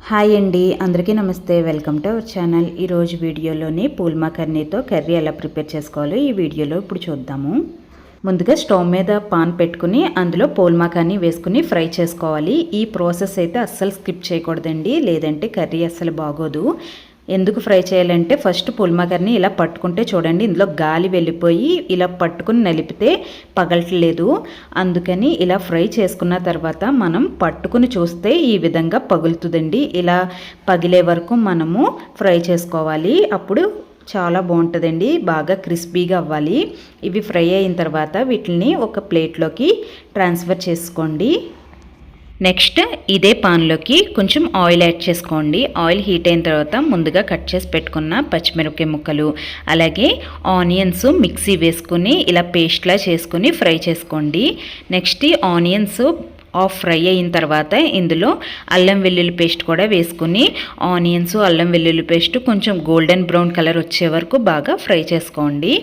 Hi అండి, అందరికీ నమస్తే. Welcome to our channel. ఈరోజు వీడియోలోని పూల్మా కర్రీతో కర్రీ ఎలా ప్రిపేర్ చేసుకోవాలో ఈ వీడియోలో ఇప్పుడు చూద్దాము. ముందుగా స్టవ్ మీద పాన్ పెట్టుకుని అందులో పూల్మా కర్రీ వేసుకుని ఫ్రై చేసుకోవాలి. ఈ ప్రాసెస్ అయితే అస్సలు స్కిప్ చేయకూడదండి, లేదంటే కర్రీ అస్సలు బాగోదు. ఎందుకు ఫ్రై చేయాలంటే ఫస్ట్ పుల్మకర్ని ఇలా పట్టుకుంటే చూడండి, ఇందులో గాలి వెళ్ళిపోయి ఇలా పట్టుకుని నలిపితే పగలట్లేదు. అందుకని ఇలా ఫ్రై చేసుకున్న తర్వాత మనం పట్టుకుని చూస్తే ఈ విధంగా పగులుతుందండి. ఇలా పగిలే వరకు మనము ఫ్రై చేసుకోవాలి. అప్పుడు చాలా బాగుంటుందండి, బాగా క్రిస్పీగా అవ్వాలి. ఇవి ఫ్రై అయిన తర్వాత వీటిని ఒక ప్లేట్లోకి ట్రాన్స్ఫర్ చేసుకోండి. నెక్స్ట్ ఇదే పాన్లోకి కొంచెం ఆయిల్ యాడ్ చేసుకోండి. ఆయిల్ హీట్ అయిన తర్వాత ముందుగా కట్ చేసి పెట్టుకున్న పచ్చిమిరపకాయ ముక్కలు, అలాగే ఆనియన్స్ మిక్సీ వేసుకుని ఇలా పేస్ట్లా చేసుకుని ఫ్రై చేసుకోండి. నెక్స్ట్ ఈ ఆనియన్స్ ఫ్రై అయిన తర్వాత ఇందులో అల్లం వెల్లుల్లి పేస్ట్ కూడా వేసుకుని ఆనియన్స్ అల్లం వెల్లుల్లి పేస్ట్ కొంచెం గోల్డెన్ బ్రౌన్ కలర్ వచ్చే వరకు బాగా ఫ్రై చేసుకోండి.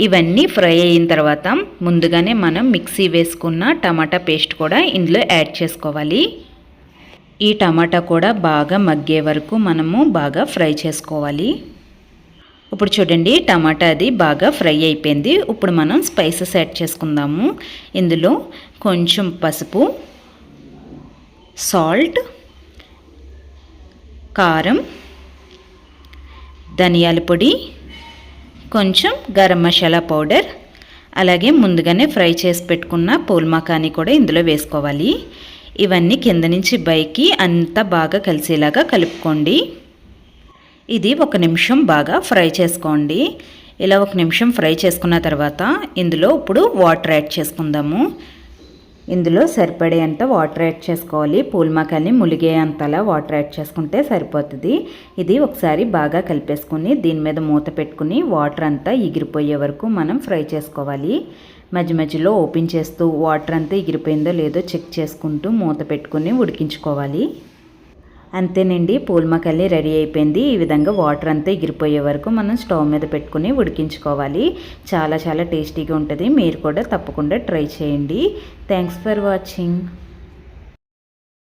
ఇవన్నీ ఫ్రై అయిన తర్వాత ముందుగానే మనం మిక్సీ వేసుకున్న టమాటా పేస్ట్ కూడా ఇందులో యాడ్ చేసుకోవాలి. ఈ టమాటా కూడా బాగా మగ్గే వరకు మనము బాగా ఫ్రై చేసుకోవాలి. ఇప్పుడు చూడండి, టమాటా అది బాగా ఫ్రై అయిపోయింది. ఇప్పుడు మనం స్పైసెస్ యాడ్ చేసుకుందాము. ఇందులో కొంచెం పసుపు, సాల్ట్, కారం, ధనియాల పొడి, కొంచెం గరం మసాలా పౌడర్, అలాగే ముందుగానే ఫ్రై చేసి పెట్టుకున్న పూల్మకాని కూడా ఇందులో వేసుకోవాలి. ఇవన్నీ కింద నుంచి పైకి అంతా బాగా కలిసేలాగా కలుపుకోండి. ఇది 1 నిమిషం బాగా ఫ్రై చేసుకోండి. ఇలా 1 నిమిషం ఫ్రై చేసుకున్న తర్వాత ఇందులో ఇప్పుడు వాటర్ యాడ్ చేసుకుందాము. ఇందులో సరిపడేంత వాటర్ యాడ్ చేసుకోవాలి. పూల్మకాని ములిగే అంతలా వాటర్ యాడ్ చేసుకుంటే సరిపోతుంది. ఇది ఒకసారి బాగా కలిపేసుకుని దీని మీద మూత పెట్టుకుని వాటర్ అంతా ఎగిరిపోయే వరకు మనం ఫ్రై చేసుకోవాలి. మధ్య మధ్యలో ఓపెన్ చేస్తూ వాటర్ అంతా ఎగిరిపోయిందో లేదో చెక్ చేసుకుంటూ మూత పెట్టుకుని ఉడికించుకోవాలి. అంతేనండి, పూల్మకల్లి రెడీ అయిపోయింది. ఈ విధంగా వాటర్ అంతా ఎగిరిపోయే వరకు మనం స్టవ్ మీద పెట్టుకుని ఉడికించుకోవాలి. చాలా చాలా టేస్టీగా ఉంటుంది. మీరు కూడా తప్పకుండా ట్రై చేయండి. Thanks for watching.